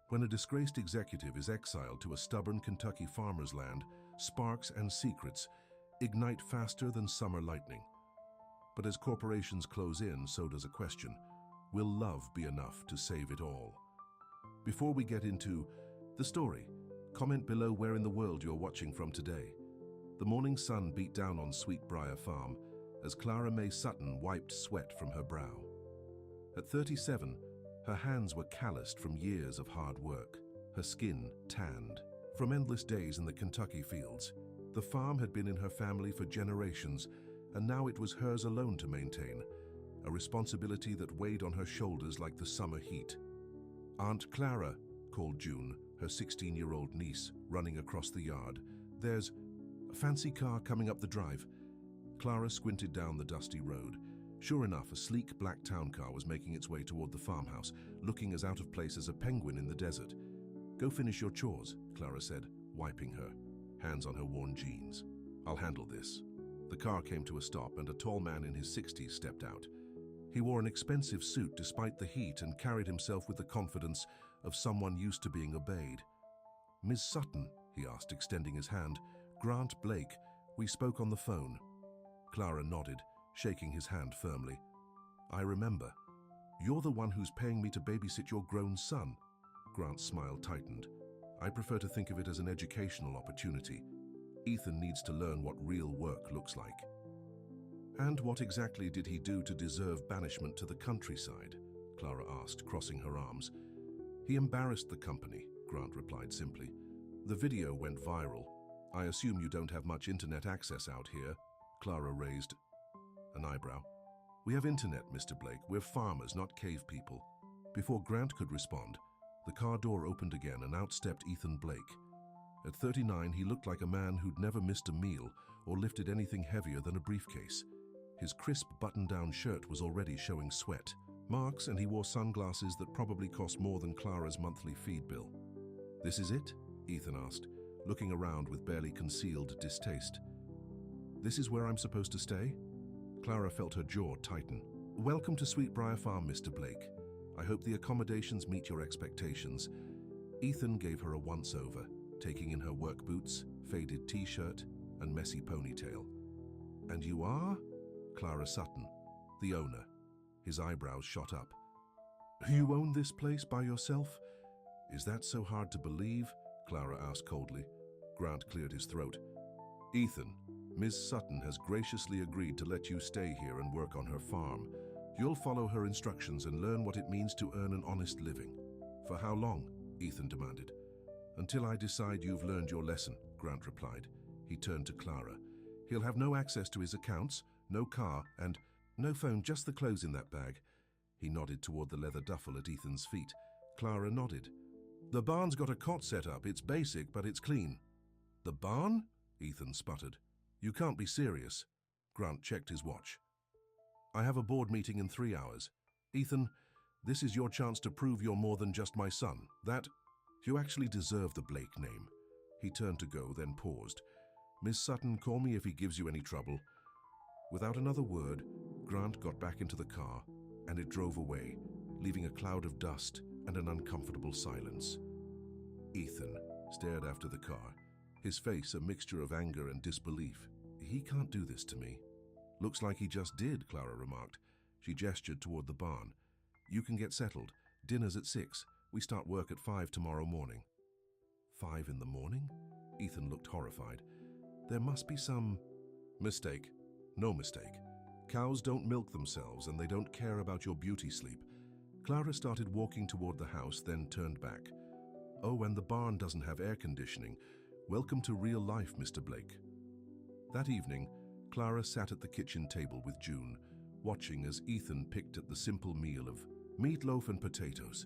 When a disgraced executive is exiled to a stubborn Kentucky farmer's land, sparks and secrets ignite faster than summer lightning. But as corporations close in, so does a question: will love be enough to save it all? Before we get into the story, comment below where in the world you're watching from today. The morning sun beat down on Sweetbriar Farm as Clara May Sutton wiped sweat from her brow. At 37, her hands were calloused from years of hard work, her skin tanned from endless days in the Kentucky fields. The farm had been in her family for generations, and now it was hers alone to maintain, a responsibility that weighed on her shoulders like the summer heat. "Aunt Clara," called June, her 16-year-old niece, running across the yard. "There's a fancy car coming up the drive." Clara squinted down the dusty road. Sure enough, a sleek black town car was making its way toward the farmhouse, looking as out of place as a penguin in the desert. "Go finish your chores," Clara said, wiping her hands on her worn jeans. "I'll handle this." The car came to a stop and a tall man in his 60s stepped out. He wore an expensive suit despite the heat and carried himself with the confidence of someone used to being obeyed. "Ms. Sutton?" he asked, extending his hand. "Grant Blake. We spoke on the phone." Clara nodded, shaking his hand firmly. "I remember. You're the one who's paying me to babysit your grown son." Grant's smile tightened. "I prefer to think of it as an educational opportunity. Ethan needs to learn what real work looks like." "And what exactly did he do to deserve banishment to the countryside?" Clara asked, crossing her arms. "He embarrassed the company," Grant replied simply. "The video went viral. I assume you don't have much internet access out here." Clara raised an eyebrow. "We have internet, Mr. Blake. We're farmers, not cave people." Before Grant could respond, the car door opened again and out stepped Ethan Blake. At 39, he looked like a man who'd never missed a meal or lifted anything heavier than a briefcase. His crisp button-down shirt was already showing sweat marks, and he wore sunglasses that probably cost more than Clara's monthly feed bill. "This is it?" Ethan asked, looking around with barely concealed distaste. "This is where I'm supposed to stay?" Clara felt her jaw tighten. "Welcome to Sweetbriar Farm, Mr. Blake. I hope the accommodations meet your expectations." Ethan gave her a once-over, taking in her work boots, faded t-shirt, and messy ponytail. "And you are?" "Clara Sutton, the owner." His eyebrows shot up. "You own this place by yourself?" "Is that so hard to believe?" Clara asked coldly. Grant cleared his throat. "Ethan, Ms. Sutton has graciously agreed to let you stay here and work on her farm. You'll follow her instructions and learn what it means to earn an honest living." "For how long?" Ethan demanded. "Until I decide you've learned your lesson," Grant replied. He turned to Clara. "He'll have no access to his accounts, no car, and no phone, just the clothes in that bag." He nodded toward the leather duffel at Ethan's feet. Clara nodded. "The barn's got a cot set up. It's basic, but it's clean." "The barn?" Ethan sputtered. "You can't be serious." Grant checked his watch. "I have a board meeting in 3 hours. Ethan, this is your chance to prove you're more than just my son. That you actually deserve the Blake name." He turned to go, then paused. "Miss Sutton, call me if he gives you any trouble." Without another word, Grant got back into the car, and it drove away, leaving a cloud of dust and an uncomfortable silence. Ethan stared after the car, his face a mixture of anger and disbelief. "He can't do this to me." "Looks like he just did," Clara remarked. She gestured toward the barn. "You can get settled. Dinner's at 6. We start work at 5 tomorrow morning." 5 in the morning? Ethan looked horrified. "There must be some mistake." "No mistake. Cows don't milk themselves, and they don't care about your beauty sleep." Clara started walking toward the house, then turned back. "Oh, and the barn doesn't have air conditioning. Welcome to real life, Mr. Blake." That evening, Clara sat at the kitchen table with June, watching as Ethan picked at the simple meal of meatloaf and potatoes.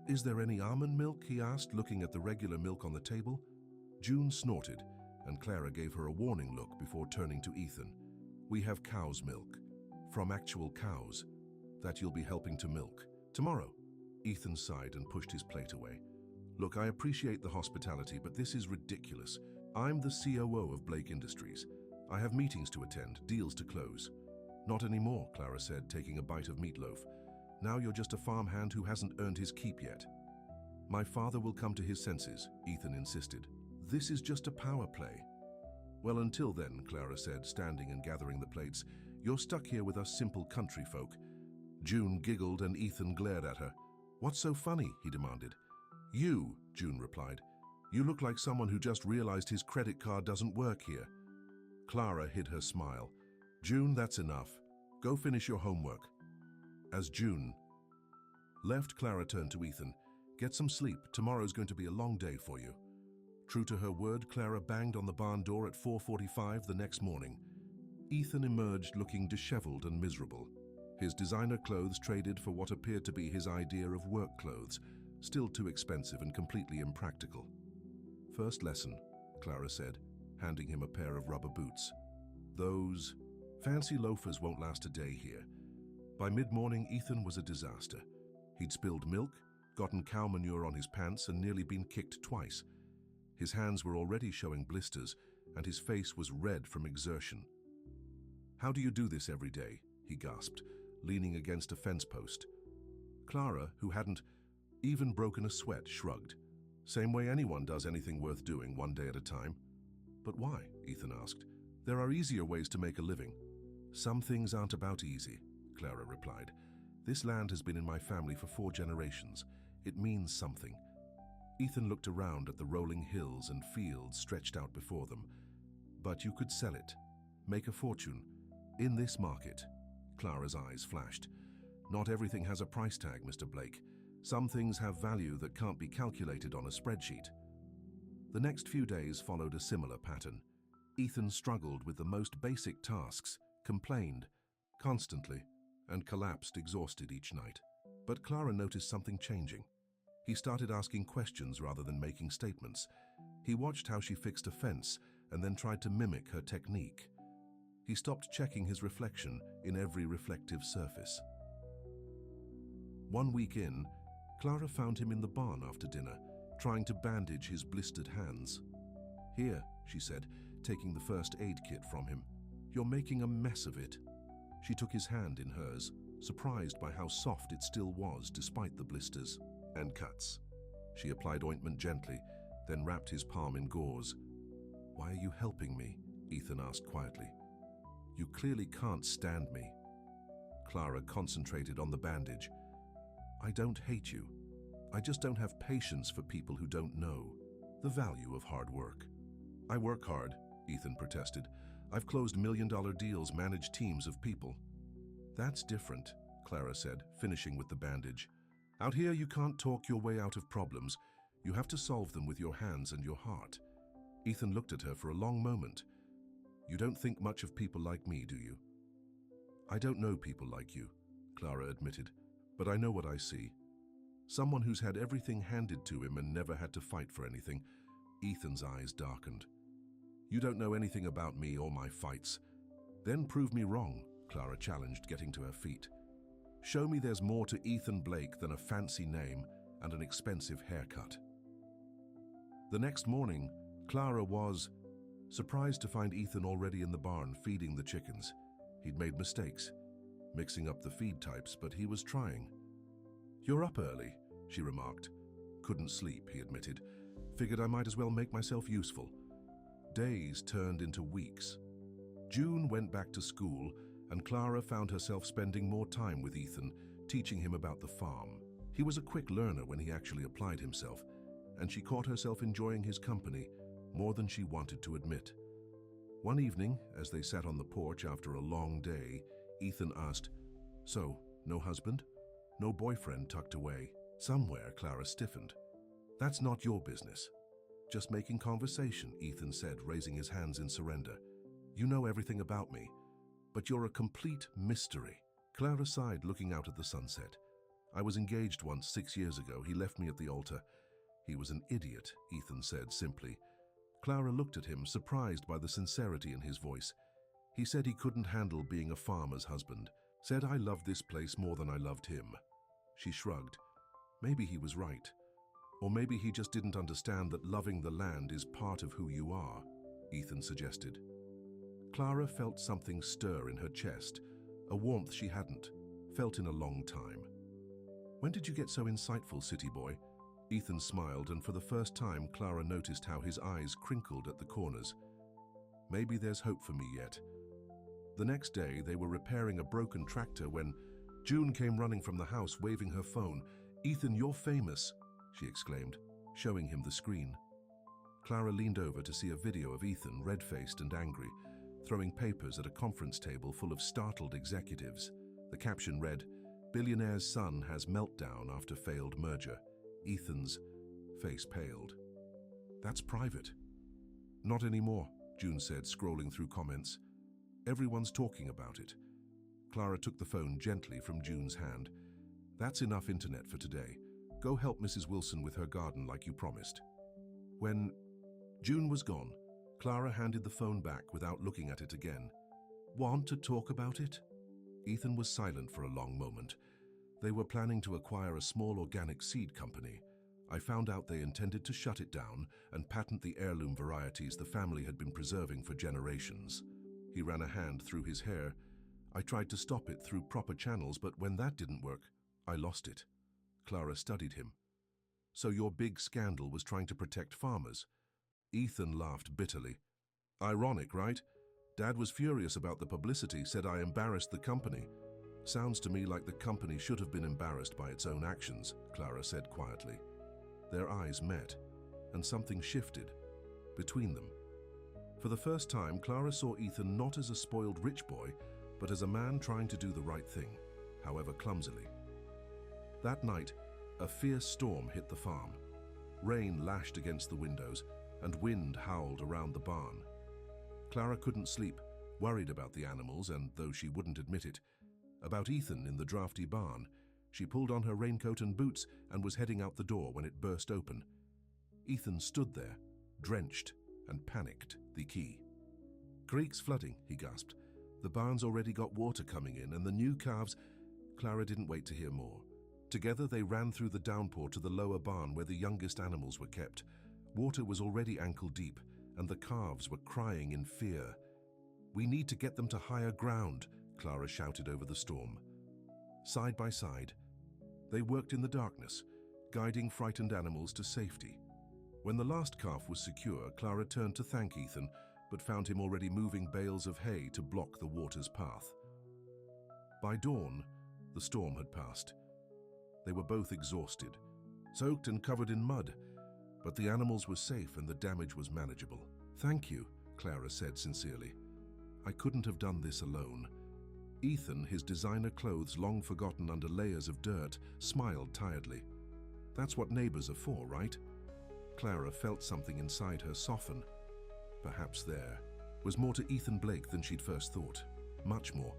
"Is there any almond milk?" he asked, looking at the regular milk on the table. June snorted, and Clara gave her a warning look before turning to Ethan. "We have cow's milk. From actual cows. That you'll be helping to milk. Tomorrow." Ethan sighed and pushed his plate away. "Look, I appreciate the hospitality, but this is ridiculous. I'm the COO of Blake Industries. I have meetings to attend, deals to close." "Not anymore," Clara said, taking a bite of meatloaf. "Now you're just a farmhand who hasn't earned his keep yet." My father will come to his senses, Ethan insisted. This is just a power play. Well, until then, Clara said, standing and gathering the plates, you're stuck here with us simple country folk. June giggled and Ethan glared at her. What's so funny? He demanded. You, June replied. You look like someone who just realized his credit card doesn't work here. Clara hid her smile. June, that's enough. Go finish your homework. As June left, Clara turned to Ethan. Get some sleep. Tomorrow's going to be a long day for you. True to her word, Clara banged on the barn door at 4:45 the next morning. Ethan emerged looking disheveled and miserable. His designer clothes traded for what appeared to be his idea of work clothes, still too expensive and completely impractical. First lesson, Clara said, handing him a pair of rubber boots. Those fancy loafers won't last a day here. By mid-morning, Ethan was a disaster. He'd spilled milk, gotten cow manure on his pants, and nearly been kicked twice. His hands were already showing blisters, and his face was red from exertion. How do you do this every day? He gasped, leaning against a fence post. Clara, who hadn't even broken a sweat, shrugged. Same way anyone does anything worth doing, one day at a time. But why? Ethan asked. There are easier ways to make a living. Some things aren't about easy, Clara replied. This land has been in my family for 4 generations. It means something. Ethan looked around at the rolling hills and fields stretched out before them. But you could sell it, make a fortune. In this market, Clara's eyes flashed. Not everything has a price tag, Mr. Blake. Some things have value that can't be calculated on a spreadsheet. The next few days followed a similar pattern. Ethan struggled with the most basic tasks, complained constantly, and collapsed exhausted each night. But Clara noticed something changing. He started asking questions rather than making statements. He watched how she fixed a fence and then tried to mimic her technique. He stopped checking his reflection in every reflective surface. One week in, Clara found him in the barn after dinner, trying to bandage his blistered hands. Here, she said, taking the first aid kit from him. You're making a mess of it. She took his hand in hers, surprised by how soft it still was despite the blisters and cuts. She applied ointment gently, then wrapped his palm in gauze. Why are you helping me? Ethan asked quietly. You clearly can't stand me. Clara concentrated on the bandage. I don't hate you. I just don't have patience for people who don't know the value of hard work. I work hard, Ethan protested. I've closed million-dollar deals, managed teams of people. That's different, Clara said, finishing with the bandage. Out here, you can't talk your way out of problems. You have to solve them with your hands and your heart. Ethan looked at her for a long moment. You don't think much of people like me, do you? I don't know people like you, Clara admitted, but I know what I see. Someone who's had everything handed to him and never had to fight for anything. Ethan's eyes darkened. You don't know anything about me or my fights. Then prove me wrong, Clara challenged, getting to her feet. Show me there's more to Ethan Blake than a fancy name and an expensive haircut. The next morning, Clara was surprised to find Ethan already in the barn feeding the chickens. He'd made mistakes, mixing up the feed types, but he was trying. You're up early, she remarked. Couldn't sleep, he admitted. Figured I might as well make myself useful. Days turned into weeks. June went back to school, and Clara found herself spending more time with Ethan, teaching him about the farm. He was a quick learner when he actually applied himself, and she caught herself enjoying his company more than she wanted to admit. One evening, as they sat on the porch after a long day, Ethan asked, So, no husband? No boyfriend tucked away? Somewhere, Clara stiffened. That's not your business. Just making conversation, Ethan said, raising his hands in surrender. You know everything about me, but you're a complete mystery. Clara sighed, looking out at the sunset. I was engaged once 6 years ago. He left me at the altar. He was an idiot, Ethan said simply. Clara looked at him, surprised by the sincerity in his voice. He said he couldn't handle being a farmer's husband. Said I loved this place more than I loved him. She shrugged. Maybe he was right. Or maybe he just didn't understand that loving the land is part of who you are, Ethan suggested. Clara felt something stir in her chest, a warmth she hadn't felt in a long time. When did you get so insightful, city boy? Ethan smiled, and for the first time, Clara noticed how his eyes crinkled at the corners. Maybe there's hope for me yet. The next day, they were repairing a broken tractor when June came running from the house waving her phone. "Ethan, you're famous," she exclaimed, showing him the screen. Clara leaned over to see a video of Ethan, red-faced and angry, throwing papers at a conference table full of startled executives. The caption read, "Billionaire's son has meltdown after failed merger." Ethan's face paled. "That's private." "Not anymore," June said, scrolling through comments. "Everyone's talking about it." Clara took the phone gently from June's hand. "That's enough internet for today. Go help Mrs. Wilson with her garden like you promised." When June was gone, Clara handed the phone back without looking at it again. "Want to talk about it?" Ethan was silent for a long moment. "They were planning to acquire a small organic seed company. I found out they intended to shut it down and patent the heirloom varieties the family had been preserving for generations." He ran a hand through his hair. "I tried to stop it through proper channels, but when that didn't work, I lost it." Clara studied him. "So your big scandal was trying to protect farmers?" Ethan laughed bitterly. "Ironic, right? Dad was furious about the publicity, said I embarrassed the company." "Sounds to me like the company should have been embarrassed by its own actions," Clara said quietly. Their eyes met, and something shifted between them. For the first time, Clara saw Ethan not as a spoiled rich boy, but as a man trying to do the right thing, however clumsily. That night, a fierce storm hit the farm. Rain lashed against the windows, and wind howled around the barn. Clara couldn't sleep, worried about the animals and, though she wouldn't admit it, about Ethan in the drafty barn. She pulled on her raincoat and boots and was heading out the door when it burst open. Ethan stood there, drenched and panicked. The key. "Creek's flooding," he gasped. "The barn's already got water coming in, and the new calves—" Clara didn't wait to hear more. Together they ran through the downpour to the lower barn where the youngest animals were kept. Water was already ankle deep, and the calves were crying in fear. "We need to get them to higher ground," Clara shouted over the storm. Side by side, they worked in the darkness, guiding frightened animals to safety. When the last calf was secure, Clara turned to thank Ethan, but found him already moving bales of hay to block the water's path. By dawn, the storm had passed. They were both exhausted, soaked and covered in mud, but the animals were safe and the damage was manageable. "Thank you," Clara said sincerely. "I couldn't have done this alone." Ethan, his designer clothes long forgotten under layers of dirt, smiled tiredly. "That's what neighbors are for, right?" Clara felt something inside her soften. Perhaps there was more to Ethan Blake than she'd first thought. Much more.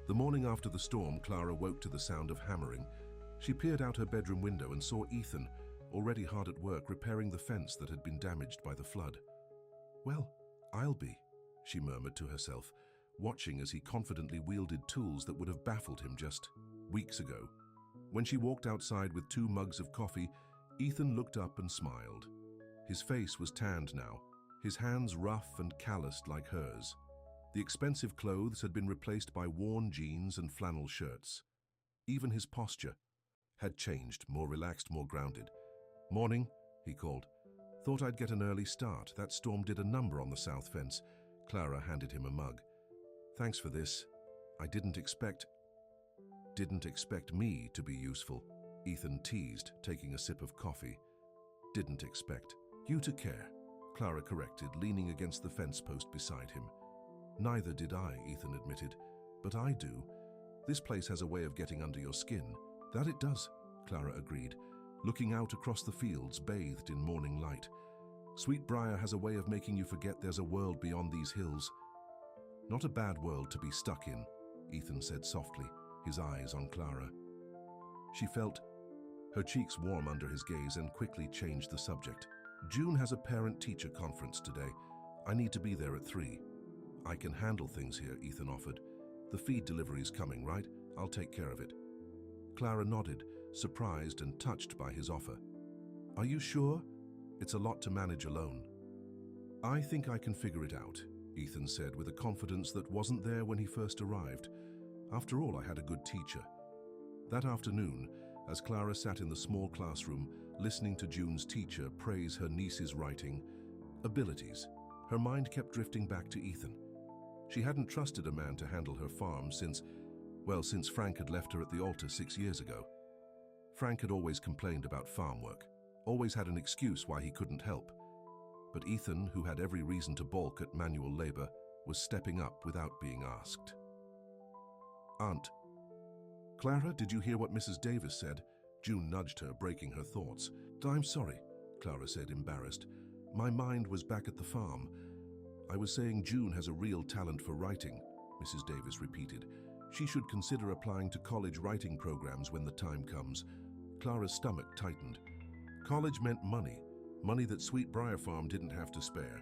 The morning after the storm, Clara woke to the sound of hammering. She peered out her bedroom window and saw Ethan, already hard at work repairing the fence that had been damaged by the flood. "Well, I'll be," she murmured to herself, watching as he confidently wielded tools that would have baffled him just weeks ago. When she walked outside with 2 mugs of coffee, Ethan looked up and smiled. His face was tanned now, his hands rough and calloused like hers. The expensive clothes had been replaced by worn jeans and flannel shirts. Even his posture had changed, more relaxed, more grounded. "Morning," he called. "Thought I'd get an early start. That storm did a number on the south fence." Clara handed him a mug. "Thanks for this. I didn't expect me to be useful," Ethan teased, taking a sip of coffee. "Didn't expect you to care," Clara corrected, leaning against the fence post beside him. "Neither did I," Ethan admitted, "but I do. This place has a way of getting under your skin." "That it does," Clara agreed, looking out across the fields bathed in morning light. "Sweetbriar has a way of making you forget there's a world beyond these hills." "Not a bad world to be stuck in," Ethan said softly, his eyes on Clara. She felt her cheeks warm under his gaze and quickly changed the subject. "June has a parent-teacher conference today. I need to be there at 3. "I can handle things here," Ethan offered. "The feed delivery's coming, right? I'll take care of it." Clara nodded, surprised and touched by his offer. "Are you sure? It's a lot to manage alone." "I think I can figure it out," Ethan said with a confidence that wasn't there when he first arrived. "After all, I had a good teacher." That afternoon, As Clara sat in the small classroom, listening to June's teacher praise her niece's writing abilities, her mind kept drifting back to Ethan. She hadn't trusted a man to handle her farm since Frank had left her at the altar 6 years ago. Frank had always complained about farm work, always had an excuse why he couldn't help. But Ethan, who had every reason to balk at manual labor, was stepping up without being asked. "Aunt." "Clara, did you hear what Mrs. Davis said?" June nudged her, breaking her thoughts. "I'm sorry," Clara said, embarrassed. "My mind was back at the farm." "I was saying June has a real talent for writing," Mrs. Davis repeated. "She should consider applying to college writing programs when the time comes." Clara's stomach tightened. College meant money, money that Sweetbriar Farm didn't have to spare.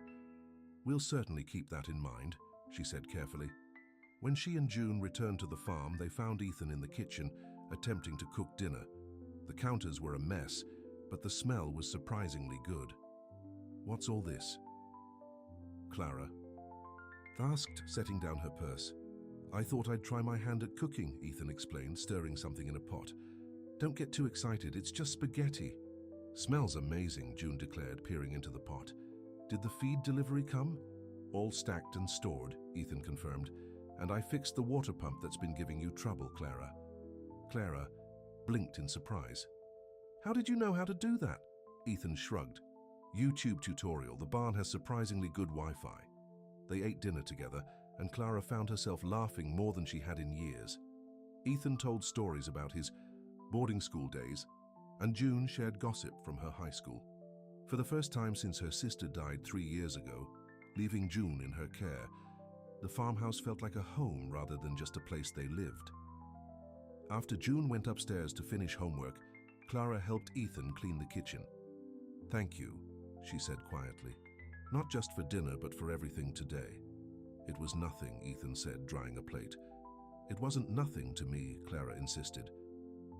"We'll certainly keep that in mind," she said carefully. When she and June returned to the farm, they found Ethan in the kitchen, attempting to cook dinner. The counters were a mess, but the smell was surprisingly good. "What's all this?" Clara asked, setting down her purse. "I thought I'd try my hand at cooking," Ethan explained, stirring something in a pot. "Don't get too excited, it's just spaghetti." "Smells amazing," June declared, peering into the pot. "Did the feed delivery come?" "All stacked and stored," Ethan confirmed. "And I fixed the water pump that's been giving you trouble, Clara." Clara blinked in surprise. "How did you know how to do that?" Ethan shrugged. "YouTube tutorial. The barn has surprisingly good Wi-Fi." They ate dinner together, and Clara found herself laughing more than she had in years. Ethan told stories about his boarding school days, and June shared gossip from her high school. For the first time since her sister died 3 years ago, leaving June in her care, the farmhouse felt like a home rather than just a place they lived. After June went upstairs to finish homework, Clara helped Ethan clean the kitchen. "Thank you," she said quietly. "Not just for dinner, but for everything today." "It was nothing," Ethan said, drying a plate. "It wasn't nothing to me," Clara insisted.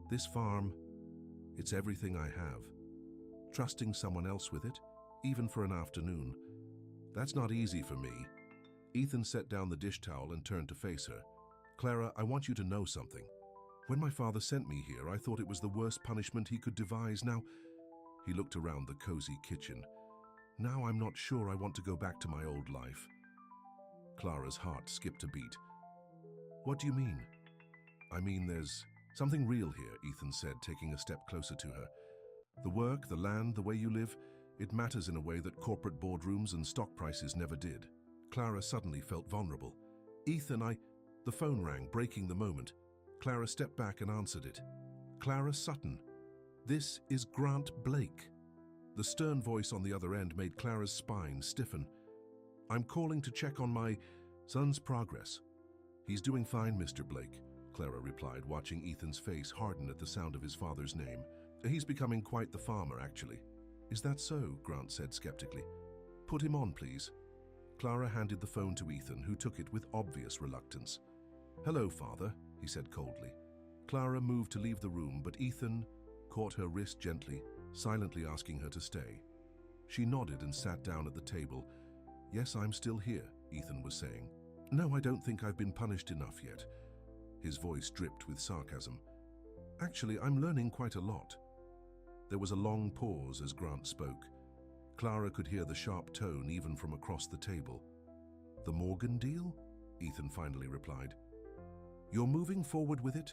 "This farm, it's everything I have. Trusting someone else with it, even for an afternoon, that's not easy for me." Ethan set down the dish towel and turned to face her. "Clara, I want you to know something. When my father sent me here, I thought it was the worst punishment he could devise. Now," he looked around the cozy kitchen, "now I'm not sure I want to go back to my old life." Clara's heart skipped a beat. "What do you mean?" "I mean, there's something real here," Ethan said, taking a step closer to her. "The work, the land, the way you live, it matters in a way that corporate boardrooms and stock prices never did." Clara suddenly felt vulnerable. "Ethan, The phone rang, breaking the moment. Clara stepped back and answered it. "Clara Sutton. This is Grant Blake." The stern voice on the other end made Clara's spine stiffen. "I'm calling to check on my son's progress." "He's doing fine, Mr. Blake," Clara replied, watching Ethan's face harden at the sound of his father's name. "He's becoming quite the farmer, actually." "Is that so?" Grant said skeptically. "Put him on, please." Clara handed the phone to Ethan, who took it with obvious reluctance. "Hello, Father," he said coldly. Clara moved to leave the room, but Ethan caught her wrist gently, silently asking her to stay. She nodded and sat down at the table. "Yes, I'm still here," Ethan was saying. "No, I don't think I've been punished enough yet." His voice dripped with sarcasm. "Actually, I'm learning quite a lot." There was a long pause as Grant spoke. Clara could hear the sharp tone even from across the table. "The Morgan deal?" Ethan finally replied. "You're moving forward with it?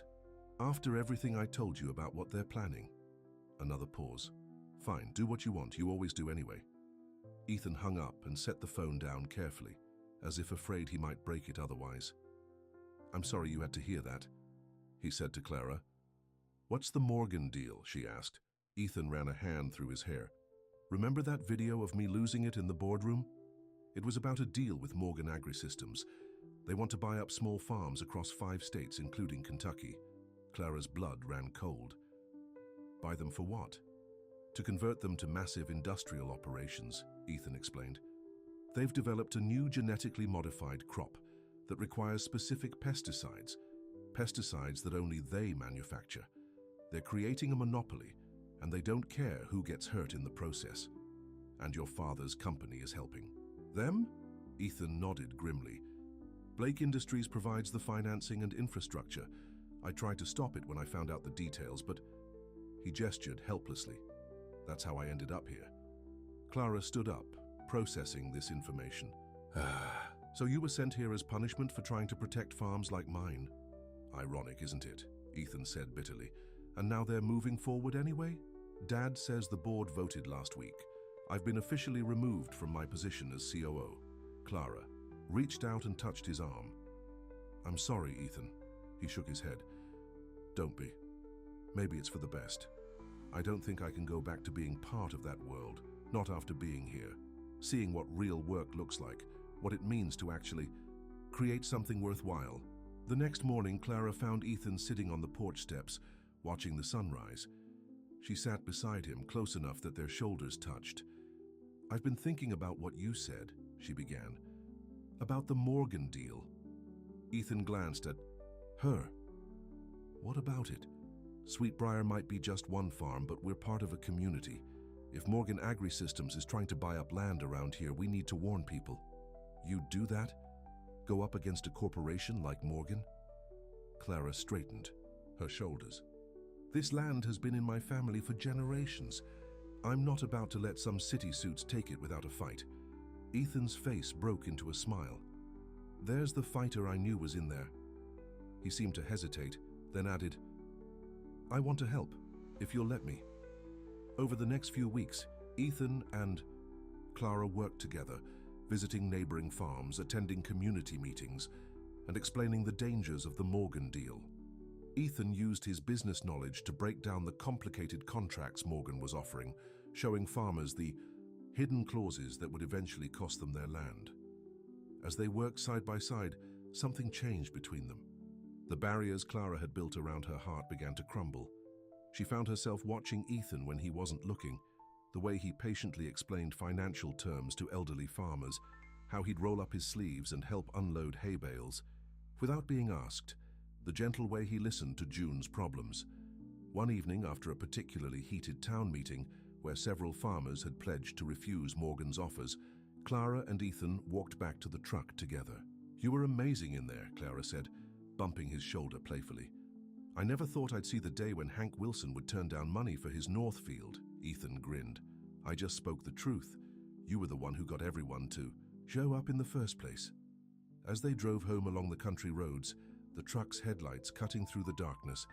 After everything I told you about what they're planning?" Another pause. "Fine, do what you want, you always do anyway." Ethan hung up and set the phone down carefully, as if afraid he might break it otherwise. "I'm sorry you had to hear that," he said to Clara. "What's the Morgan deal?" she asked. Ethan ran a hand through his hair. "Remember that video of me losing it in the boardroom? It was about a deal with Morgan Agri-Systems. They want to buy up small farms across 5 states, including Kentucky." Clara's blood ran cold. "Buy them for what?" "To convert them to massive industrial operations," Ethan explained. "They've developed a new genetically modified crop that requires specific pesticides that only they manufacture. They're creating a monopoly, and they don't care who gets hurt in the process. And your father's company is helping." "Them?" Ethan nodded grimly. "Blake Industries provides the financing and infrastructure. I tried to stop it when I found out the details, but He gestured helplessly. That's how I ended up here. Clara stood up, processing this information. So you were sent here as punishment for trying to protect farms like mine? Ironic, isn't it? Ethan said bitterly. And now they're moving forward anyway? Dad says the board voted last week. I've been officially removed from my position as COO. Clara reached out and touched his arm. I'm sorry, Ethan. He shook his head. Don't be. Maybe it's for the best. I don't think I can go back to being part of that world, not after being here, seeing what real work looks like, what it means to actually create something worthwhile. The next morning, Clara found Ethan sitting on the porch steps, watching the sunrise. She sat beside him, close enough that their shoulders touched. I've been thinking about what you said, she began. About the Morgan deal. Ethan glanced at her. What about it? Sweetbriar might be just one farm, but we're part of a community. If Morgan Agri-Systems is trying to buy up land around here, we need to warn people. You'd do that? Go up against a corporation like Morgan? Clara straightened her shoulders. This land has been in my family for generations. I'm not about to let some city suits take it without a fight. Ethan's face broke into a smile. There's the fighter I knew was in there. He seemed to hesitate, then added, I want to help, if you'll let me. Over the next few weeks, Ethan and Clara worked together, visiting neighboring farms, attending community meetings, and explaining the dangers of the Morgan deal. Ethan used his business knowledge to break down the complicated contracts Morgan was offering, showing farmers the hidden clauses that would eventually cost them their land. As they worked side by side, something changed between them. The barriers Clara had built around her heart began to crumble. She found herself watching Ethan when he wasn't looking, the way he patiently explained financial terms to elderly farmers, how he'd roll up his sleeves and help unload hay bales. Without being asked, the gentle way he listened to June's problems. One evening, after a particularly heated town meeting, where several farmers had pledged to refuse Morgan's offers, Clara and Ethan walked back to the truck together. You were amazing in there, Clara said, bumping his shoulder playfully. I never thought I'd see the day when Hank Wilson would turn down money for his Northfield. Ethan grinned. I just spoke the truth. You were the one who got everyone to show up in the first place. As they drove home along the country roads, the truck's headlights cutting through the darkness,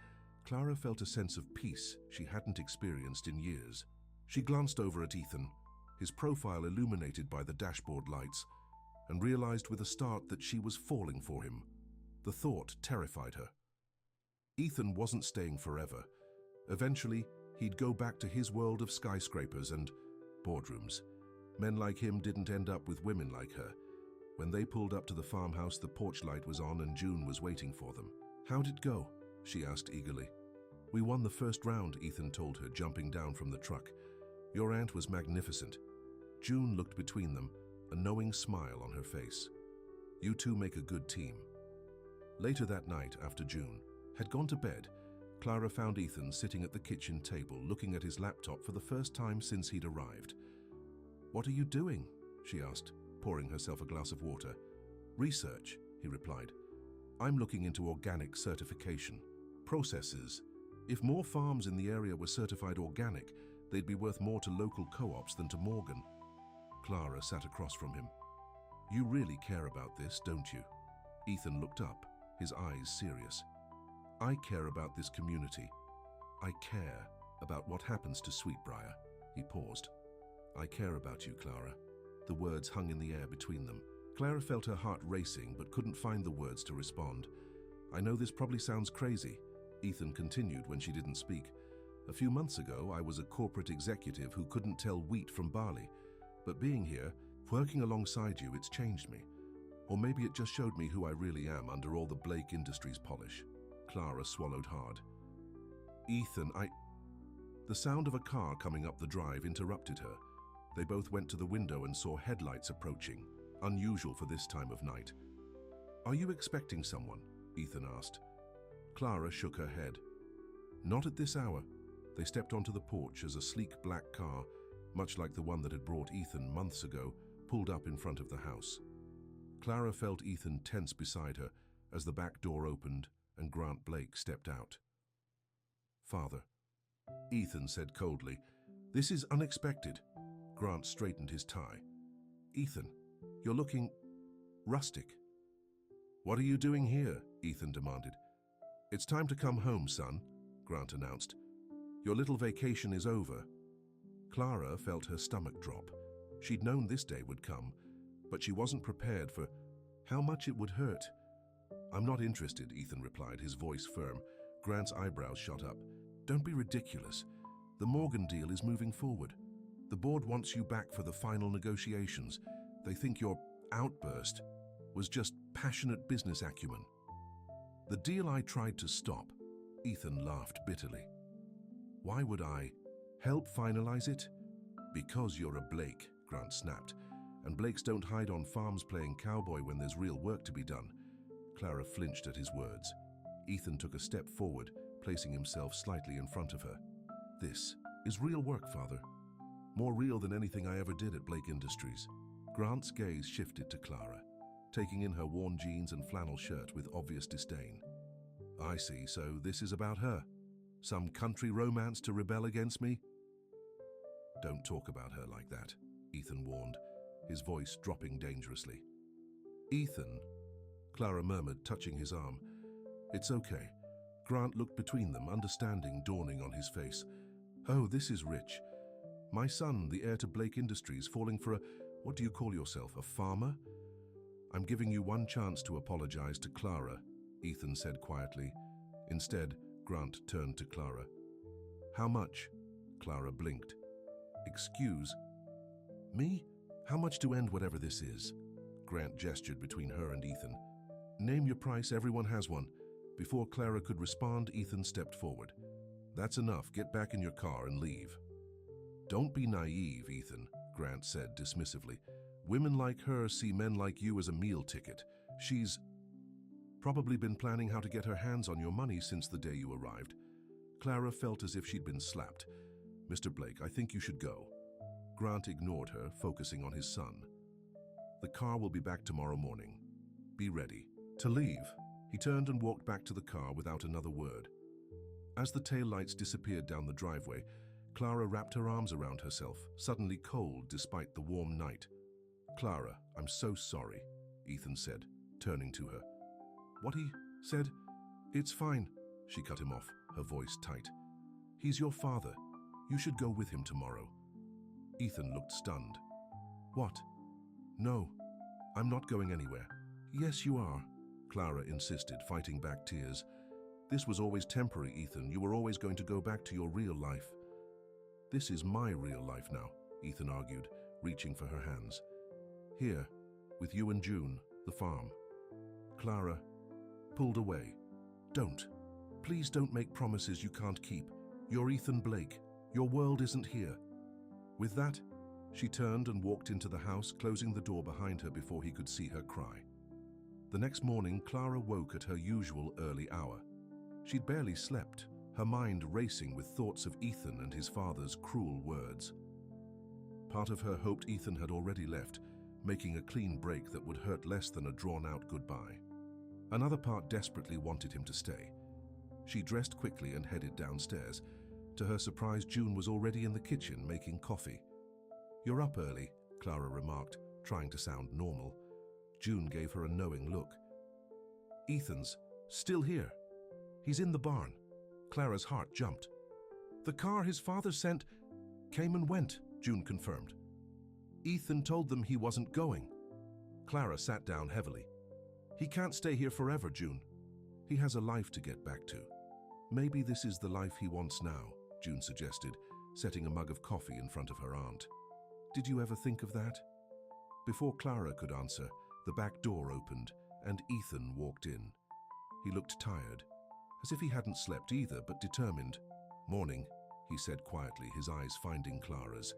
Clara felt a sense of peace she hadn't experienced in years. She glanced over at Ethan, his profile illuminated by the dashboard lights, and realized with a start that she was falling for him. The thought terrified her. Ethan wasn't staying forever. Eventually, he'd go back to his world of skyscrapers and boardrooms. Men like him didn't end up with women like her. When they pulled up to the farmhouse, the porch light was on and June was waiting for them. How'd it go? She asked eagerly. We won the first round, Ethan told her, jumping down from the truck. Your aunt was magnificent. June looked between them, a knowing smile on her face. You two make a good team. Later that night, after June had gone to bed, Clara found Ethan sitting at the kitchen table, looking at his laptop for the first time since he'd arrived. What are you doing? She asked, pouring herself a glass of water. Research, he replied. I'm looking into organic certification. Processes. If more farms in the area were certified organic, they'd be worth more to local co-ops than to Morgan. Clara sat across from him. You really care about this, don't you? Ethan looked up, his eyes serious. I care about this community. I care about what happens to Sweetbriar. He paused. I care about you, Clara. The words hung in the air between them. Clara felt her heart racing but couldn't find the words to respond. I know this probably sounds crazy, Ethan continued when she didn't speak. A few months ago, I was a corporate executive who couldn't tell wheat from barley. But being here, working alongside you, it's changed me. Or maybe it just showed me who I really am under all the Blake Industries polish. Clara swallowed hard. Ethan, The sound of a car coming up the drive interrupted her. They both went to the window and saw headlights approaching, unusual for this time of night. Are you expecting someone? Ethan asked. Clara shook her head. Not at this hour. They stepped onto the porch as a sleek black car, much like the one that had brought Ethan months ago, pulled up in front of the house. Clara felt Ethan tense beside her as the back door opened and Grant Blake stepped out. Father. Ethan said coldly. "This is unexpected." Grant straightened his tie. "Ethan, you're looking rustic." "What are you doing here?" Ethan demanded. "It's time to come home, son," Grant announced. "Your little vacation is over." Clara felt her stomach drop. She'd known this day would come, but she wasn't prepared for how much it would hurt. "I'm not interested," Ethan replied, his voice firm. Grant's eyebrows shot up. "Don't be ridiculous. The Morgan deal is moving forward. The board wants you back for the final negotiations. They think your outburst was just passionate business acumen." "The deal I tried to stop," Ethan laughed bitterly. "Why would I help finalize it?" "Because you're a Blake," Grant snapped. "And Blakes don't hide on farms playing cowboy when there's real work to be done." Clara flinched at his words. Ethan took a step forward, placing himself slightly in front of her. "This is real work, Father. More real than anything I ever did at Blake Industries." Grant's gaze shifted to Clara, taking in her worn jeans and flannel shirt with obvious disdain. "I see, so this is about her. Some country romance to rebel against me?" "Don't talk about her like that," Ethan warned, his voice dropping dangerously. "Ethan," Clara murmured, touching his arm. "It's okay." Grant looked between them, understanding dawning on his face. "Oh, this is rich. My son, the heir to Blake Industries, falling for a, what do you call yourself, a farmer?" "I'm giving you one chance to apologize to Clara," Ethan said quietly. Instead, Grant turned to Clara. "How much?" Clara blinked. "Excuse me? How much to end whatever this is?" Grant gestured between her and Ethan. "Name your price, everyone has one." Before Clara could respond, Ethan stepped forward. "That's enough. Get back in your car and leave." "Don't be naive, Ethan," Grant said dismissively. "Women like her see men like you as a meal ticket. She's probably been planning how to get her hands on your money since the day you arrived." Clara felt as if she'd been slapped. "Mr. Blake, I think you should go." Grant ignored her, focusing on his son. "The car will be back tomorrow morning. Be ready to leave." He turned and walked back to the car without another word. As the taillights disappeared down the driveway, Clara wrapped her arms around herself, suddenly cold despite the warm night. "Clara, I'm so sorry," Ethan said, turning to her. "What he said? It's fine," she cut him off, her voice tight. "He's your father. You should go with him tomorrow." Ethan looked stunned. "What? No, I'm not going anywhere." "Yes, you are," Clara insisted, fighting back tears. "This was always temporary, Ethan. You were always going to go back to your real life." "This is my real life now," Ethan argued, reaching for her hands. "Here, with you and June, the farm." Clara pulled away. "Don't. Please don't make promises you can't keep. You're Ethan Blake. Your world isn't here." With that, she turned and walked into the house, closing the door behind her before he could see her cry. The next morning, Clara woke at her usual early hour. She'd barely slept, her mind racing with thoughts of Ethan and his father's cruel words. Part of her hoped Ethan had already left, making a clean break that would hurt less than a drawn-out goodbye. Another part desperately wanted him to stay. She dressed quickly and headed downstairs. To her surprise, June was already in the kitchen making coffee. "You're up early," Clara remarked, trying to sound normal. June gave her a knowing look. "Ethan's still here. He's in the barn." Clara's heart jumped. "The car his father sent came and went," June confirmed. "Ethan told them he wasn't going." Clara sat down heavily. "He can't stay here forever, June. He has a life to get back to." "Maybe this is the life he wants now," June suggested, setting a mug of coffee in front of her aunt. "Did you ever think of that?" Before Clara could answer, the back door opened and Ethan walked in. He looked tired, as if he hadn't slept either, but determined. "Morning," he said quietly, his eyes finding Clara's.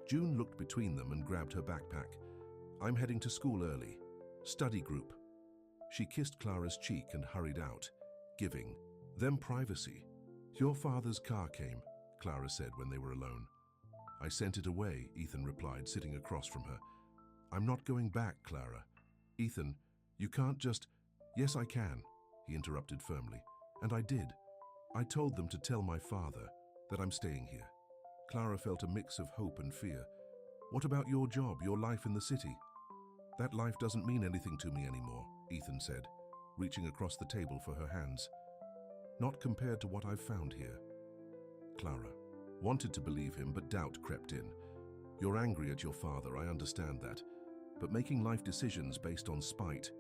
June looked between them and grabbed her backpack. "I'm heading to school early. Study group." She kissed Clara's cheek and hurried out, giving them privacy. "Your father's car came," Clara said when they were alone. "I sent it away," Ethan replied, sitting across from her. "I'm not going back, Clara." "Ethan, you can't just—" "Yes, I can," he interrupted firmly. "And I did. I told them to tell my father. That I'm staying here. Clara felt a mix of hope and fear. What about your job, your life in the city? That life doesn't mean anything to me anymore, Ethan said, reaching across the table for her hands. Not compared to what I've found here. Clara wanted to believe him, but doubt crept in. You're angry at your father, I understand that. But making life decisions based on spite.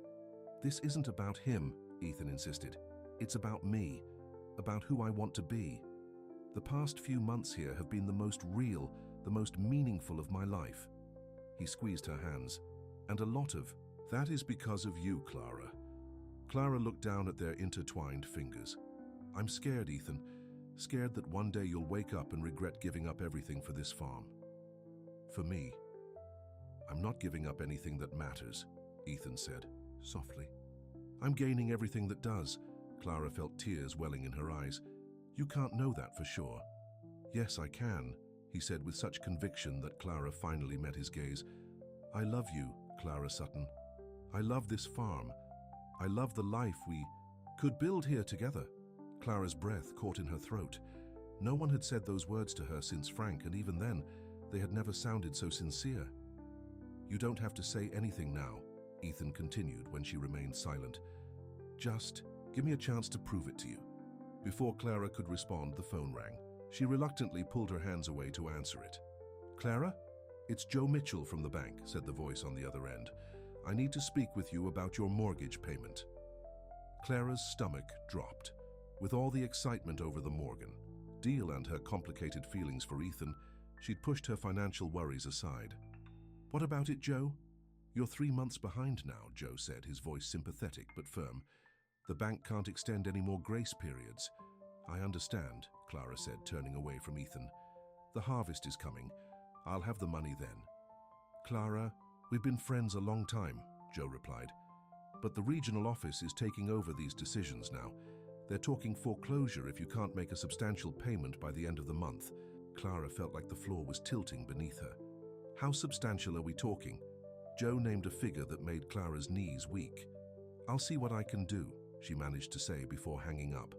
This isn't about him, Ethan insisted. It's about me, about who I want to be. The past few months here have been the most real, the most meaningful of my life. He squeezed her hands. And a lot of that is because of you, Clara. Clara looked down at their intertwined fingers. I'm scared, Ethan. Scared that one day you'll wake up and regret giving up everything for this farm. For me, I'm not giving up anything that matters, Ethan said, softly. I'm gaining everything that does. Clara felt tears welling in her eyes. You can't know that for sure. Yes, I can, he said with such conviction that Clara finally met his gaze. I love you, Clara Sutton. I love this farm. I love the life we could build here together. Clara's breath caught in her throat. No one had said those words to her since Frank, and even then, they had never sounded so sincere. You don't have to say anything now, Ethan continued when she remained silent. Just give me a chance to prove it to you. Before Clara could respond, the phone rang. She reluctantly pulled her hands away to answer it. Clara? It's Joe Mitchell from the bank, said the voice on the other end. I need to speak with you about your mortgage payment. Clara's stomach dropped. With all the excitement over the Morgan deal and her complicated feelings for Ethan, she'd pushed her financial worries aside. What about it, Joe? You're 3 months behind now, Joe said, his voice sympathetic but firm. The bank can't extend any more grace periods. I understand, Clara said, turning away from Ethan. The harvest is coming. I'll have the money then. Clara, we've been friends a long time, Joe replied. But the regional office is taking over these decisions now. They're talking foreclosure if you can't make a substantial payment by the end of the month. Clara felt like the floor was tilting beneath her. How substantial are we talking? Joe named a figure that made Clara's knees weak. I'll see what I can do, she managed to say before hanging up.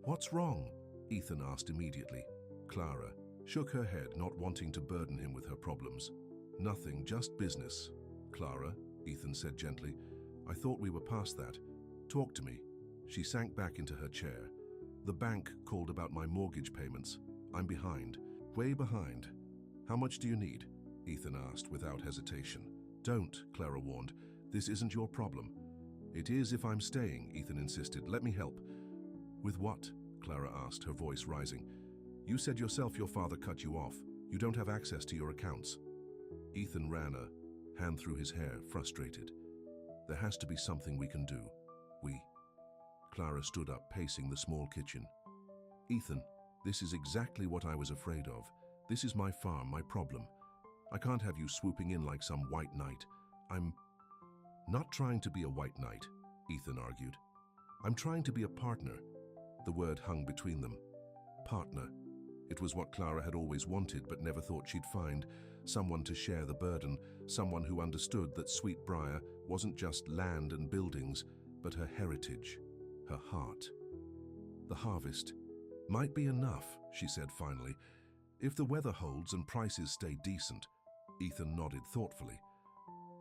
What's wrong? Ethan asked immediately. Clara shook her head, not wanting to burden him with her problems. Nothing, just business. Clara, Ethan said gently, I thought we were past that. Talk to me. She sank back into her chair. The bank called about my mortgage payments. I'm behind, way behind. How much do you need? Ethan asked without hesitation. Don't, Clara warned. This isn't your problem. It is if I'm staying, Ethan insisted. Let me help. With what? Clara asked, her voice rising. You said yourself your father cut you off. You don't have access to your accounts. Ethan ran a hand through his hair, frustrated. There has to be something we can do. Clara stood up, pacing the small kitchen. Ethan, this is exactly what I was afraid of. This is my farm, my problem. I can't have you swooping in like some white knight. I'm not trying to be a white knight, Ethan argued. I'm trying to be a partner. The word hung between them. Partner. It was what Clara had always wanted but never thought she'd find. Someone to share the burden, someone who understood that Sweetbriar wasn't just land and buildings, but her heritage, her heart. The harvest might be enough, she said finally, if the weather holds and prices stay decent. Ethan nodded thoughtfully.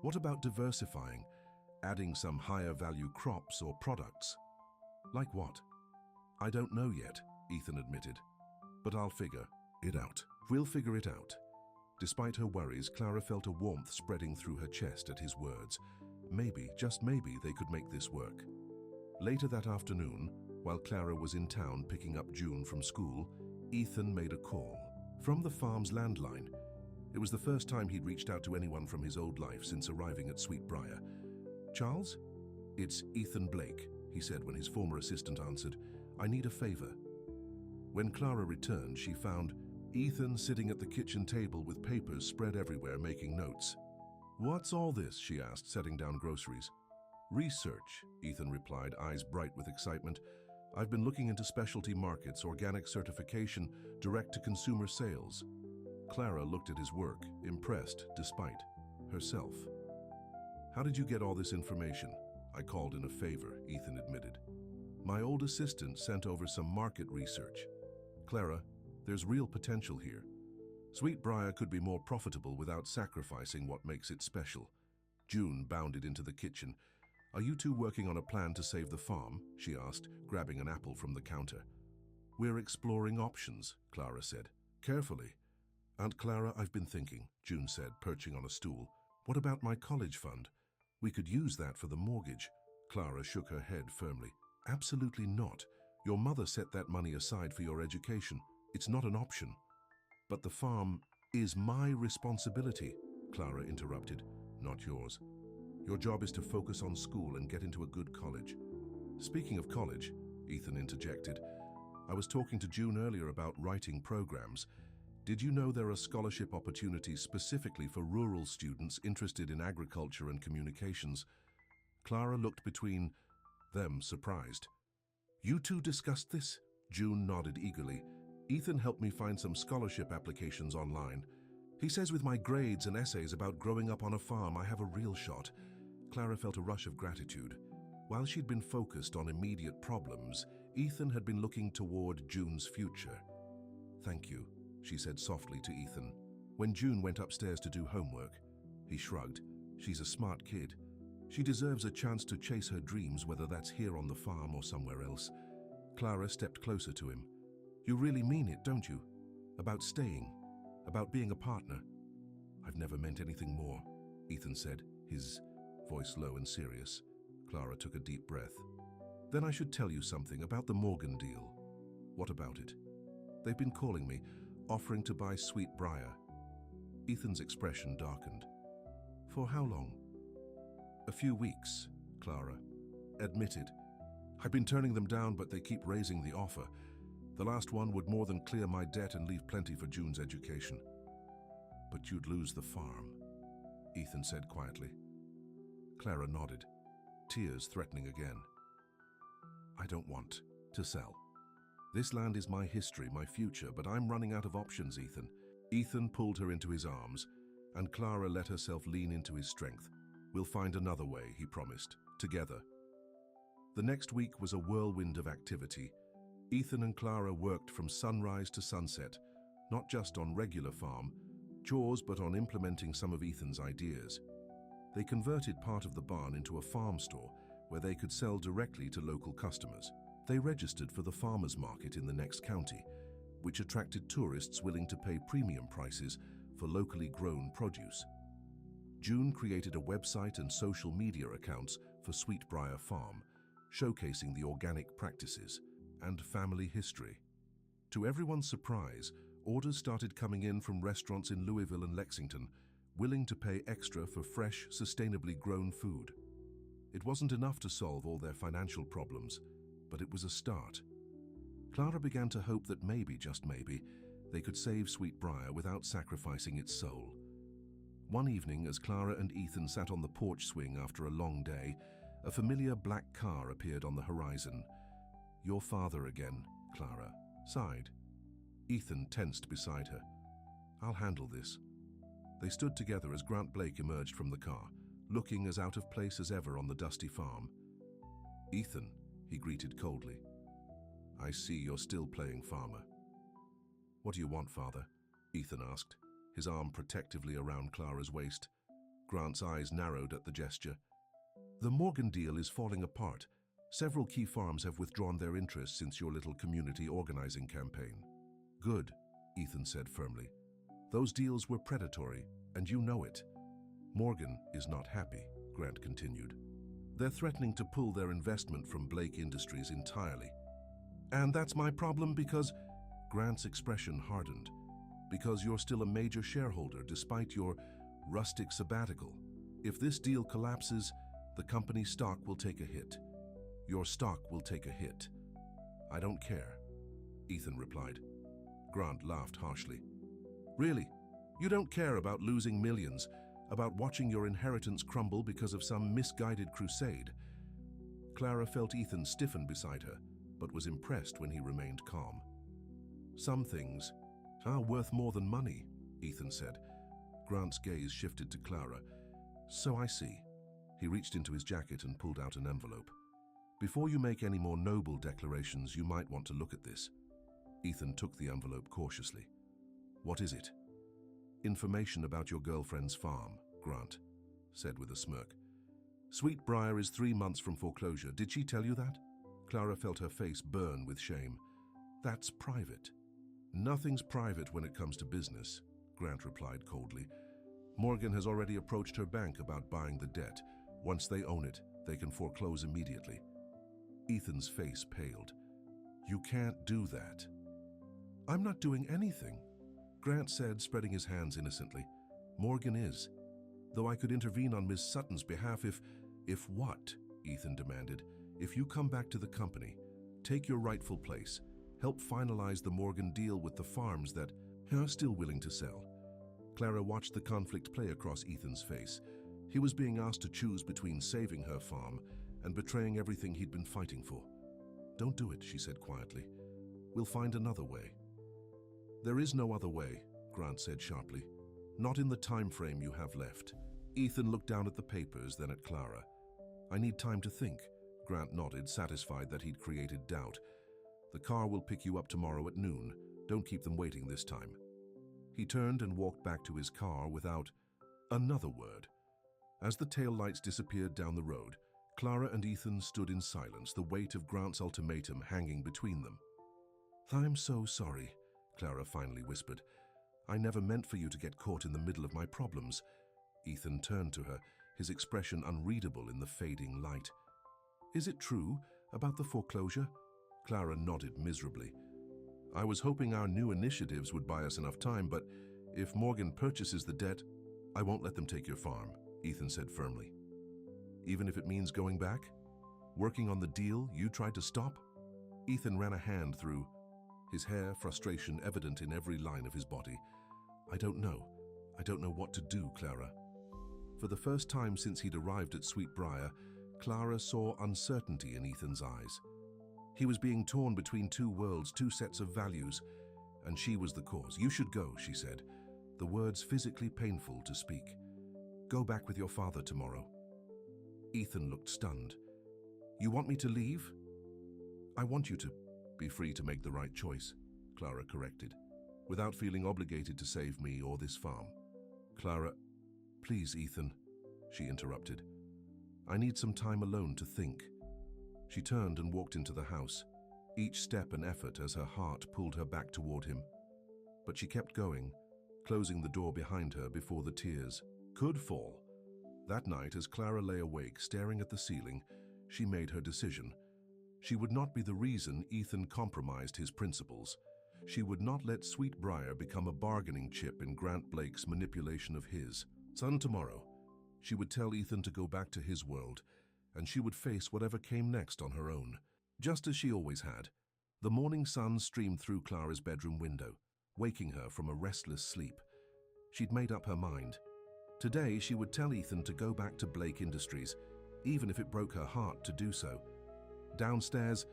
What about diversifying, adding some higher value crops or products? Like what? I don't know yet, Ethan admitted. But I'll figure it out. We'll figure it out. Despite her worries, Clara felt a warmth spreading through her chest at his words. Maybe, just maybe, they could make this work. Later that afternoon, while Clara was in town picking up June from school, Ethan made a call. From the farm's landline. It was the first time he'd reached out to anyone from his old life since arriving at Sweetbriar. Charles? It's Ethan Blake, he said when his former assistant answered. I need a favor. When Clara returned, she found Ethan sitting at the kitchen table with papers spread everywhere, making notes. What's all this? She asked, setting down groceries. Research, Ethan replied, eyes bright with excitement. I've been looking into specialty markets, organic certification, direct-to-consumer sales. Clara looked at his work, impressed despite herself. How did you get all this information? I called in a favor, Ethan admitted. My old assistant sent over some market research. Clara, There's real potential here. Sweetbriar could be more profitable without sacrificing what makes it special. June bounded into the kitchen. "Are you two working on a plan to save the farm?" she asked, grabbing an apple from the counter. "We're exploring options," Clara said. "Carefully." "Aunt Clara, I've been thinking," June said, perching on a stool. "What about my college fund? We could use that for the mortgage." Clara shook her head firmly. "Absolutely not. Your mother set that money aside for your education. It's not an option." "But the farm is my responsibility," Clara interrupted, "not yours. Your job is to focus on school and get into a good college." "Speaking of college," Ethan interjected, "I was talking to June earlier about writing programs. Did you know there are scholarship opportunities specifically for rural students interested in agriculture and communications?" Clara looked between them, surprised. "You two discussed this?" June nodded eagerly. "Ethan helped me find some scholarship applications online. He says with my grades and essays about growing up on a farm, I have a real shot." Clara felt a rush of gratitude. While she'd been focused on immediate problems, Ethan had been looking toward June's future. "Thank you," she said softly to Ethan. When June went upstairs to do homework, he shrugged. "She's a smart kid. She deserves a chance to chase her dreams, whether that's here on the farm or somewhere else." Clara stepped closer to him. "You really mean it, don't you? About staying, about being a partner?" "I've never meant anything more," Ethan said, his voice low and serious. Clara took a deep breath. "Then I should tell you something about the Morgan deal." "What about it?" "They've been calling me, offering to buy Sweetbriar." Ethan's expression darkened. "For how long?" "A few weeks," Clara admitted. "I've been turning them down, but they keep raising the offer. The last one would more than clear my debt and leave plenty for June's education." "But you'd lose the farm," Ethan said quietly. Clara nodded, tears threatening again. "I don't want to sell. This land is my history, my future, but I'm running out of options, Ethan." Ethan pulled her into his arms, and Clara let herself lean into his strength. "We'll find another way," he promised, "together." The next week was a whirlwind of activity. Ethan and Clara worked from sunrise to sunset, not just on regular farm chores, but on implementing some of Ethan's ideas. They converted part of the barn into a farm store where they could sell directly to local customers. They registered for the farmers market in the next county, which attracted tourists willing to pay premium prices for locally grown produce. June created a website and social media accounts for Sweetbriar Farm, showcasing the organic practices and family history. To everyone's surprise, orders started coming in from restaurants in Louisville and Lexington, willing to pay extra for fresh, sustainably grown food. It wasn't enough to solve all their financial problems, but it was a start. Clara began to hope that maybe, just maybe, they could save Sweetbriar without sacrificing its soul. One evening, as Clara and Ethan sat on the porch swing after a long day, a familiar black car appeared on the horizon. "Your father again," Clara sighed. Ethan tensed beside her. "I'll handle this." They stood together as Grant Blake emerged from the car, looking as out of place as ever on the dusty farm. "Ethan," he greeted coldly. "I see you're still playing farmer." "What do you want, father?" Ethan asked, his arm protectively around Clara's waist. Grant's eyes narrowed at the gesture. "The Morgan deal is falling apart. Several key farms have withdrawn their interest since your little community organizing campaign." "Good," Ethan said firmly. "Those deals were predatory, and you know it." "Morgan is not happy," Grant continued. "They're threatening to pull their investment from Blake Industries entirely." "And that's my problem because—" Grant's expression hardened. "Because you're still a major shareholder despite your rustic sabbatical. If this deal collapses, the company's stock will take a hit. Your stock will take a hit." "I don't care," Ethan replied. Grant laughed harshly. "Really? You don't care about losing millions, about watching your inheritance crumble because of some misguided crusade?" Clara felt Ethan stiffen beside her, but was impressed when he remained calm. "Some things are worth more than money," Ethan said. Grant's gaze shifted to Clara. "So I see." He reached into his jacket and pulled out an envelope. "Before you make any more noble declarations, you might want to look at this." Ethan took the envelope cautiously. "What is it?" "Information about your girlfriend's farm," Grant said with a smirk. "Sweetbriar is 3 months from foreclosure. Did she tell you that?" Clara felt her face burn with shame. "That's private." "Nothing's private when it comes to business," Grant replied coldly. "Morgan has already approached her bank about buying the debt. Once they own it, they can foreclose immediately." Ethan's face paled. "You can't do that." "I'm not doing anything," Grant said, spreading his hands innocently. "Morgan is. Though I could intervene on Miss Sutton's behalf if..." "If what?" Ethan demanded. "If you come back to the company, take your rightful place, help finalize the Morgan deal with the farms that are still willing to sell." Clara watched the conflict play across Ethan's face. He was being asked to choose between saving her farm and betraying everything he'd been fighting for. "Don't do it," she said quietly. "We'll find another way." "There is no other way," Grant said sharply. "Not in the time frame you have left." Ethan looked down at the papers, then at Clara. "I need time to think," Grant nodded, satisfied that he'd created doubt. "The car will pick you up tomorrow at noon. Don't keep them waiting this time." He turned and walked back to his car without another word. As the taillights disappeared down the road, Clara and Ethan stood in silence, the weight of Grant's ultimatum hanging between them. "I'm so sorry," Clara finally whispered. "I never meant for you to get caught in the middle of my problems." Ethan turned to her, his expression unreadable in the fading light. "Is it true about the foreclosure?" Clara nodded miserably. "I was hoping our new initiatives would buy us enough time, but if Morgan purchases the debt, I won't let them take your farm," Ethan said firmly. "Even if it means going back? Working on the deal you tried to stop?" Ethan ran a hand through his hair, frustration evident in every line of his body. I don't know what to do, Clara." For the first time since he'd arrived at Sweetbriar, Clara saw uncertainty in Ethan's eyes. He was being torn between two worlds, two sets of values, and she was the cause. "You should go," she said, the words physically painful to speak. "Go back with your father tomorrow." Ethan looked stunned. "You want me to leave?" "I want you to be free to make the right choice," Clara corrected, "without feeling obligated to save me or this farm." "Clara..." "Please, Ethan," she interrupted. "I need some time alone to think." She turned and walked into the house, each step an effort as her heart pulled her back toward him. But she kept going, closing the door behind her before the tears could fall. That night, as Clara lay awake, staring at the ceiling, she made her decision. She would not be the reason Ethan compromised his principles. She would not let Sweetbriar become a bargaining chip in Grant Blake's manipulation of his. Son, tomorrow, she would tell Ethan to go back to his world, and she would face whatever came next on her own, just as she always had. The morning sun streamed through Clara's bedroom window, waking her from a restless sleep. She'd made up her mind. Today, she would tell Ethan to go back to Blake Industries, even if it broke her heart to do so. Downstairs,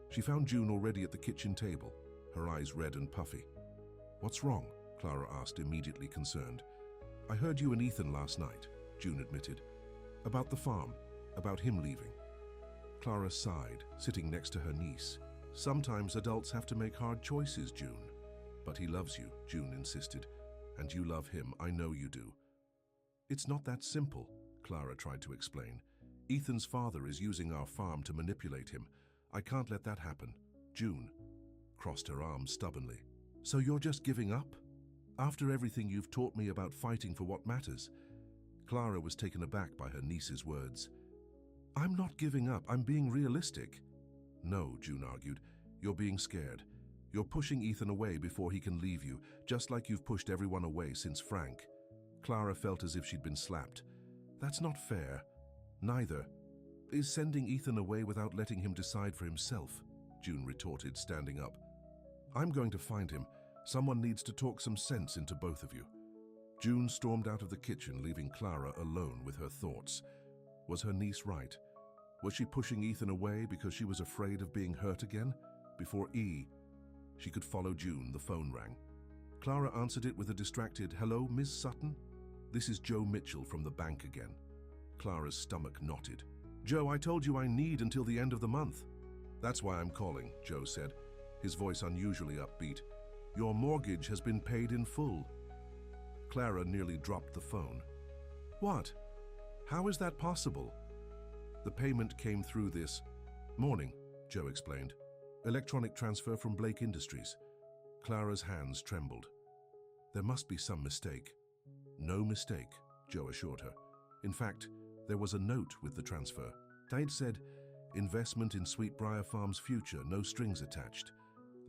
she found June already at the kitchen table, her eyes red and puffy. "What's wrong?" Clara asked, immediately concerned. "I heard you and Ethan last night," June admitted. "About the farm, about him leaving." Clara sighed, sitting next to her niece. "Sometimes adults have to make hard choices, June." "But he loves you," June insisted. "And you love him, I know you do." "It's not that simple," Clara tried to explain. "Ethan's father is using our farm to manipulate him. I can't let that happen." June crossed her arms stubbornly. "So you're just giving up? After everything you've taught me about fighting for what matters?" Clara was taken aback by her niece's words. "I'm not giving up, I'm being realistic." "No," June argued. "You're being scared. You're pushing Ethan away before he can leave you, just like you've pushed everyone away since Frank." Clara felt as if she'd been slapped. "That's not fair." "Neither is sending Ethan away without letting him decide for himself," June retorted, standing up. "I'm going to find him. Someone needs to talk some sense into both of you." June stormed out of the kitchen, leaving Clara alone with her thoughts. Was her niece right? Was she pushing Ethan away because she was afraid of being hurt again? Before she could follow June, the phone rang. Clara answered it with a distracted, "Hello, Miss Sutton? This is Joe Mitchell from the bank again." Clara's stomach knotted. "Joe, I told you I need until the end of the month." "That's why I'm calling," Joe said. his voice unusually upbeat. "Your mortgage has been paid in full." Clara nearly dropped the phone. "What? How is that possible?" "The payment came through this morning," Joe explained. "Electronic transfer from Blake Industries." Clara's hands trembled. "There must be some mistake." "No mistake," Joe assured her. "In fact, there was a note with the transfer. It said, 'Investment in Sweetbriar Farm's future, no strings attached.'"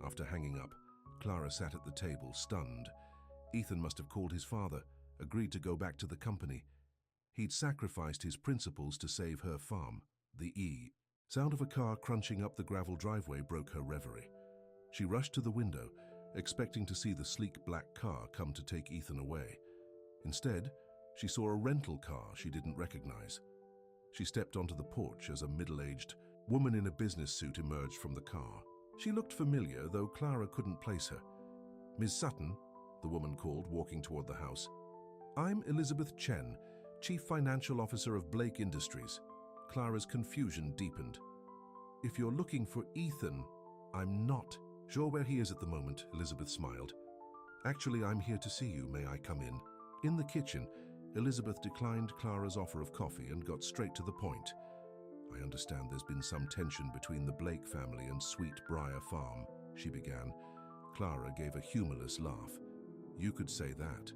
After hanging up, Clara sat at the table, stunned. Ethan must have called his father, agreed to go back to the company. He'd sacrificed his principles to save her farm, the E. Sound of a car crunching up the gravel driveway broke her reverie. She rushed to the window, expecting to see the sleek black car come to take Ethan away. Instead, she saw a rental car she didn't recognize. She stepped onto the porch as a middle-aged woman in a business suit emerged from the car. She looked familiar, though Clara couldn't place her. "Ms. Sutton," the woman called, walking toward the house. "I'm Elizabeth Chen, Chief Financial Officer of Blake Industries." Clara's confusion deepened. "If you're looking for Ethan, I'm not sure where he is at the moment," Elizabeth smiled. "Actually, I'm here to see you. May I come in?" In the kitchen, Elizabeth declined Clara's offer of coffee and got straight to the point. "I understand there's been some tension between the Blake family and Sweetbriar Farm," she began. Clara gave a humorless laugh. "You could say that."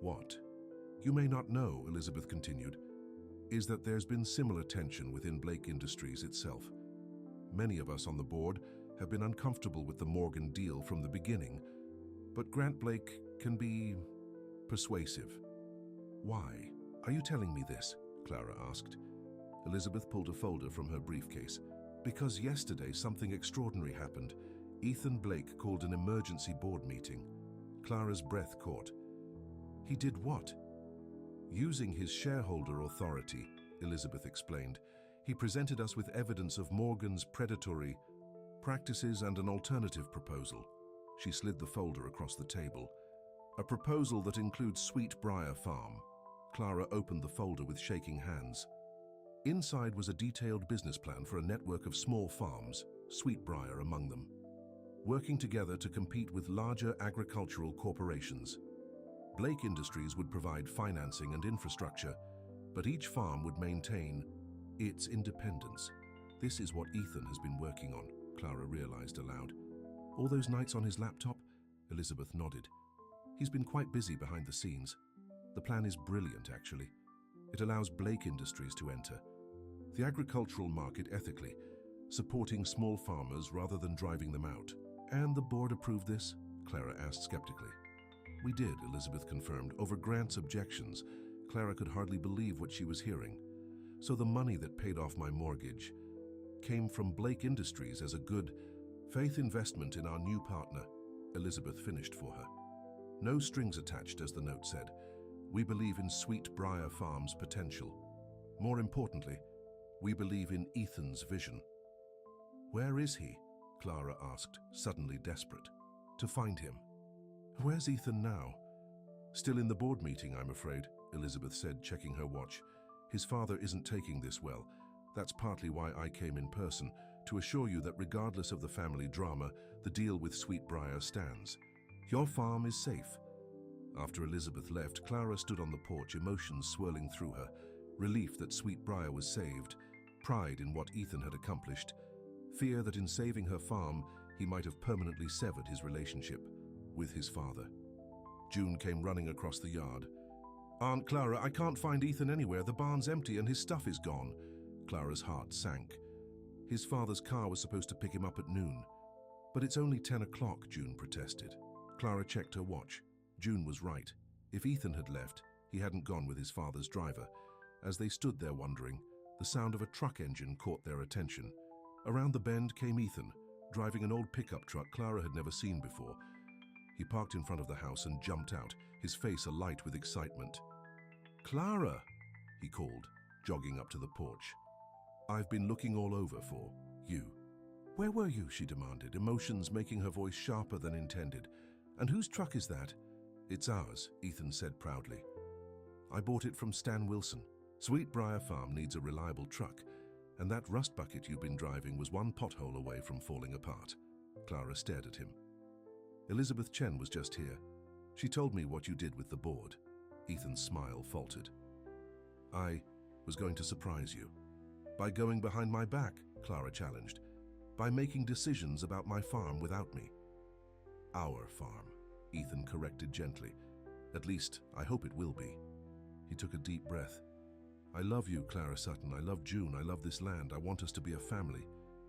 "What you may not know," Elizabeth continued, "is that there's been similar tension within Blake Industries itself. Many of us on the board have been uncomfortable with the Morgan deal from the beginning, but Grant Blake can be persuasive." "Why are you telling me this?" Clara asked. Elizabeth pulled a folder from her briefcase. "Because yesterday something extraordinary happened. Ethan Blake called an emergency board meeting." Clara's breath caught. "He did what?" "Using his shareholder authority," Elizabeth explained, "he presented us with evidence of Morgan's predatory practices and an alternative proposal." She slid the folder across the table. "A proposal that includes Sweetbriar Farm." Clara opened the folder with shaking hands. Inside was a detailed business plan for a network of small farms, Sweetbriar among them, working together to compete with larger agricultural corporations. Blake Industries would provide financing and infrastructure, but each farm would maintain its independence. "This is what Ethan has been working on," Clara realized aloud. "All those nights on his laptop?" Elizabeth nodded. "He's been quite busy behind the scenes. The plan is brilliant, actually. It allows Blake Industries to enter the agricultural market ethically, supporting small farmers rather than driving them out." "And the board approved this?" Clara asked skeptically. "We did," Elizabeth confirmed, over Grant's objections. Clara could hardly believe what she was hearing. "So the money that paid off my mortgage came from Blake Industries as a good faith investment in our new partner," Elizabeth finished for her. "No strings attached," as the note said. "We believe in Sweetbriar Farm's potential. More importantly, we believe in Ethan's vision." "Where is he?" Clara asked, suddenly desperate. "To find him." "Where's Ethan now?" "Still in the board meeting, I'm afraid," Elizabeth said, checking her watch. "His father isn't taking this well. That's partly why I came in person, to assure you that regardless of the family drama, the deal with Sweetbriar stands. Your farm is safe." After Elizabeth left, Clara stood on the porch, emotions swirling through her. Relief that Sweetbriar was saved, pride in what Ethan had accomplished, fear that in saving her farm, he might have permanently severed his relationship with his father. June came running across the yard. "Aunt Clara, I can't find Ethan anywhere. The barn's empty and his stuff is gone." Clara's heart sank. "His father's car was supposed to pick him up at noon." "But it's only 10 o'clock, June protested. Clara checked her watch. June was right. If Ethan had left, he hadn't gone with his father's driver. As they stood there wondering, the sound of a truck engine caught their attention. Around the bend came Ethan, driving an old pickup truck Clara had never seen before. He parked in front of the house and jumped out, his face alight with excitement. "Clara!" he called, jogging up to the porch. "I've been looking all over for you." "Where were you?" she demanded, emotions making her voice sharper than intended. "And whose truck is that?" "It's ours," Ethan said proudly. "I bought it from Stan Wilson. Sweetbriar Farm needs a reliable truck, and that rust bucket you've been driving was one pothole away from falling apart." Clara stared at him. Elizabeth Chen was just here. She told me what you did with the board. Ethan's smile faltered. I was going to surprise you. By going behind my back, Clara challenged. By making decisions about my farm without me. Our farm, Ethan corrected gently. At least, I hope it will be. He took a deep breath. I love you, Clara Sutton. I love June. I love this land. I want us to be a family.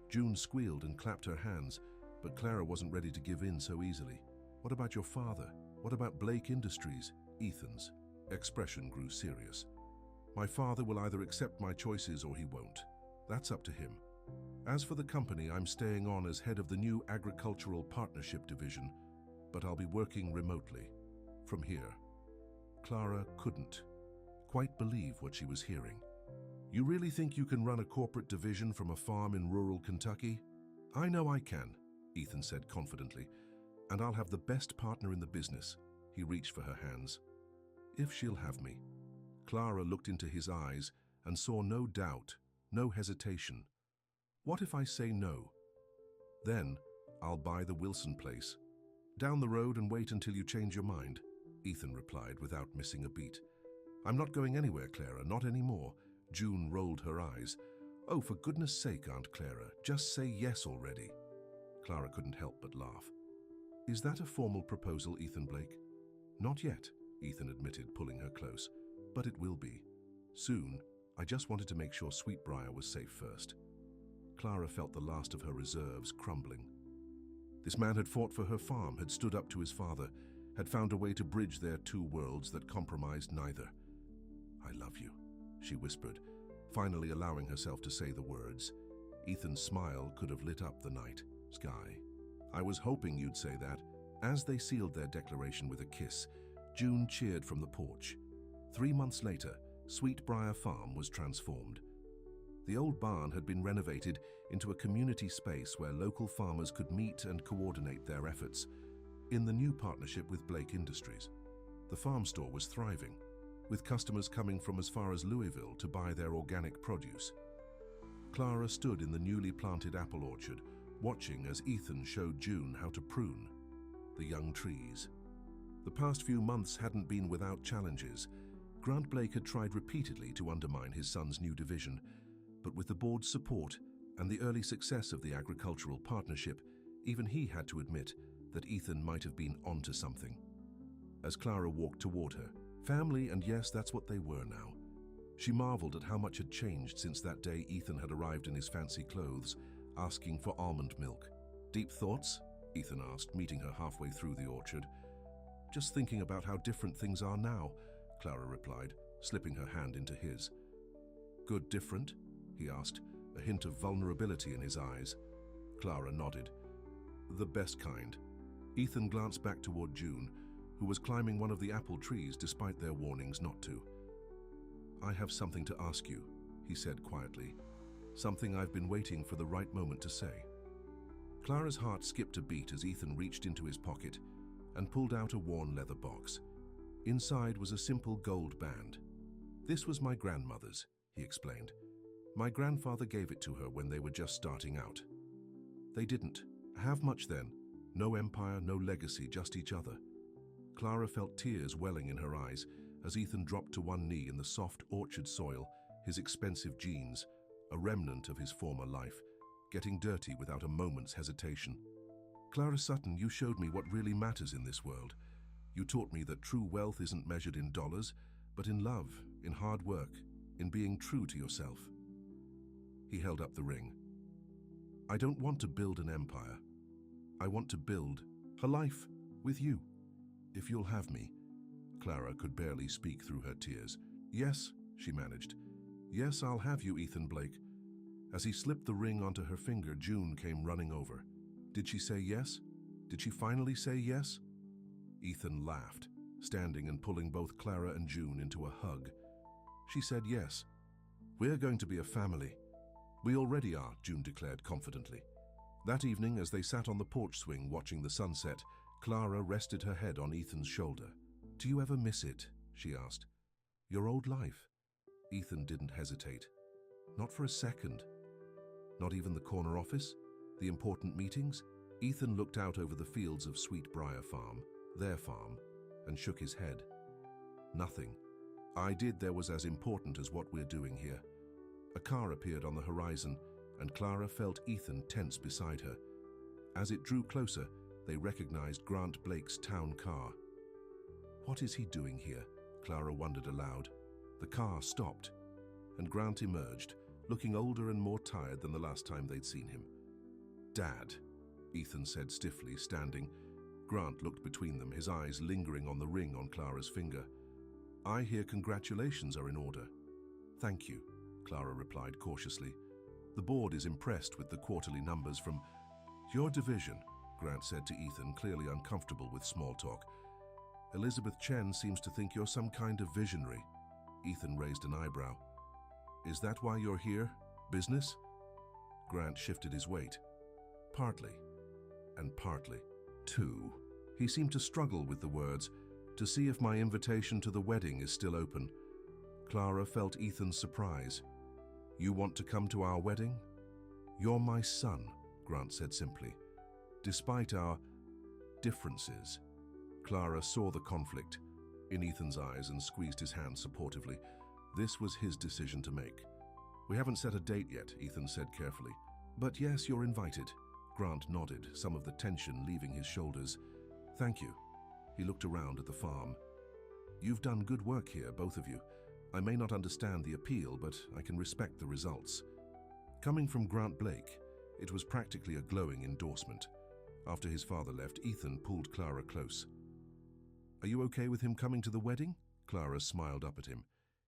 June squealed and clapped her hands, but Clara wasn't ready to give in so easily. What about your father? What about Blake Industries? Ethan's expression grew serious. My father will either accept my choices or he won't. That's up to him. As for the company, I'm staying on as head of the new Agricultural Partnership Division, but I'll be working remotely, from here. Clara couldn't quite believe what she was hearing. You really think you can run a corporate division from a farm in rural Kentucky? I know I can, Ethan said confidently, and I'll have the best partner in the business. He reached for her hands. If she'll have me. Clara looked into his eyes and saw no doubt, no hesitation. What if I say no? Then I'll buy the Wilson place. Down the road and wait until you change your mind, Ethan replied without missing a beat. I'm not going anywhere, Clara, not anymore. June rolled her eyes. Oh, for goodness sake, Aunt Clara, just say yes already. Clara couldn't help but laugh. Is that a formal proposal, Ethan Blake? Not yet, Ethan admitted, pulling her close. But it will be. Soon. I just wanted to make sure Sweetbriar was safe first. Clara felt the last of her reserves crumbling. This man had fought for her farm, had stood up to his father, had found a way to bridge their two worlds that compromised neither. I love you, she whispered, finally allowing herself to say the words. Ethan's smile could have lit up the night sky. I was hoping you'd say that. As they sealed their declaration with a kiss, June cheered from the porch. 3 months later, Sweetbriar Farm was transformed. The old barn had been renovated into a community space where local farmers could meet and coordinate their efforts. In the new partnership with Blake Industries, the farm store was thriving, with customers coming from as far as Louisville to buy their organic produce. Clara stood in the newly planted apple orchard, watching as Ethan showed June how to prune the young trees. The past few months hadn't been without challenges. Grant Blake had tried repeatedly to undermine his son's new division, but with the board's support and the early success of the agricultural partnership, even he had to admit that Ethan might have been onto something. As Clara walked toward her, family, and yes, that's what they were now. She marveled at how much had changed since that day Ethan had arrived in his fancy clothes, asking for almond milk. Deep thoughts? Ethan asked, meeting her halfway through the orchard. Just thinking about how different things are now, Clara replied, slipping her hand into his. Good different? He asked, a hint of vulnerability in his eyes. Clara nodded. The best kind. Ethan glanced back toward June, who was climbing one of the apple trees despite their warnings not to. I have something to ask you, he said quietly. Something I've been waiting for the right moment to say. Clara's heart skipped a beat as Ethan reached into his pocket and pulled out a worn leather box. Inside was a simple gold band. This was my grandmother's, he explained. My grandfather gave it to her when they were just starting out. They didn't have much then. No empire, no legacy, just each other. Clara felt tears welling in her eyes as Ethan dropped to one knee in the soft orchard soil, his expensive jeans, a remnant of his former life, getting dirty without a moment's hesitation. Clara Sutton, you showed me what really matters in this world. You taught me that true wealth isn't measured in dollars, but in love, in hard work, in being true to yourself. He held up the ring. I don't want to build an empire. I want to build a life with you. If you'll have me. Clara could barely speak through her tears. Yes, she managed. Yes, I'll have you, Ethan Blake. As he slipped the ring onto her finger, June came running over. Did she say yes? Did she finally say yes? Ethan laughed, standing and pulling both Clara and June into a hug. She said yes. We're going to be a family. We already are, June declared confidently. That evening, as they sat on the porch swing watching the sunset, Clara rested her head on Ethan's shoulder. Do you ever miss it? She asked. Your old life? Ethan didn't hesitate. Not for a second. Not even the corner office? The important meetings? Ethan looked out over the fields of Sweetbriar Farm, their farm, and shook his head. Nothing. I did there was as important as what we're doing here. A car appeared on the horizon, and Clara felt Ethan tense beside her. As it drew closer, they recognized Grant Blake's town car. What is he doing here? Clara wondered aloud. The car stopped, and Grant emerged, looking older and more tired than the last time they'd seen him. "Dad," Ethan said stiffly, standing. Grant looked between them, his eyes lingering on the ring on Clara's finger. "I hear congratulations are in order." "Thank you," Clara replied cautiously. "The board is impressed with the quarterly numbers from your division," Grant said to Ethan, clearly uncomfortable with small talk. "Elizabeth Chen seems to think you're some kind of visionary." Ethan raised an eyebrow. "Is that why you're here? Business?" Grant shifted his weight. "Partly, and partly, too." He seemed to struggle with the words, "to see if my invitation to the wedding is still open." Clara felt Ethan's surprise. "You want to come to our wedding?" "You're my son," Grant said simply. "Despite our differences." Clara saw the conflict in Ethan's eyes and squeezed his hand supportively. This was his decision to make. "We haven't set a date yet," Ethan said carefully. "But yes, you're invited." Grant nodded, some of the tension leaving his shoulders. "Thank you." He looked around at the farm. "You've done good work here, both of you. I may not understand the appeal, but I can respect the results." Coming from Grant Blake, it was practically a glowing endorsement. After his father left, Ethan pulled Clara close. "Are you okay with him coming to the wedding?" Clara smiled up at him.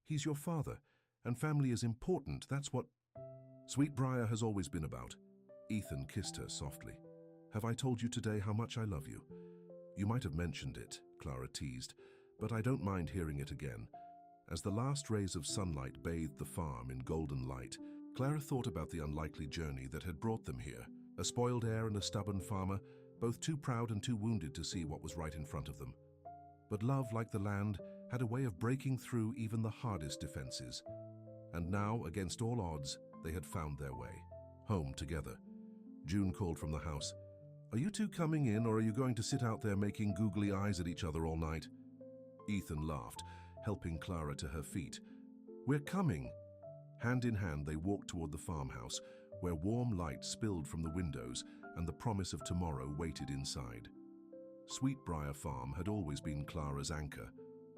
"He's your father, and family is important. That's what Sweetbriar has always been about." Ethan kissed her softly. "Have I told you today how much I love you?" "You might have mentioned it," Clara teased, "but I don't mind hearing it again." As the last rays of sunlight bathed the farm in golden light, Clara thought about the unlikely journey that had brought them here. A spoiled heir and a stubborn farmer, both too proud and too wounded to see what was right in front of them. But love, like the land, had a way of breaking through even the hardest defenses. And now, against all odds, they had found their way. Home together. June called from the house. "Are you two coming in, or are you going to sit out there making googly eyes at each other all night?" Ethan laughed, helping Clara to her feet. "We're coming." Hand in hand, they walked toward the farmhouse, where warm light spilled from the windows and the promise of tomorrow waited inside. Sweetbriar Farm had always been Clara's anchor,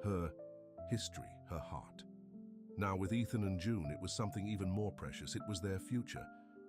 her history, her heart. Now with Ethan and June, it was something even more precious. It was their future.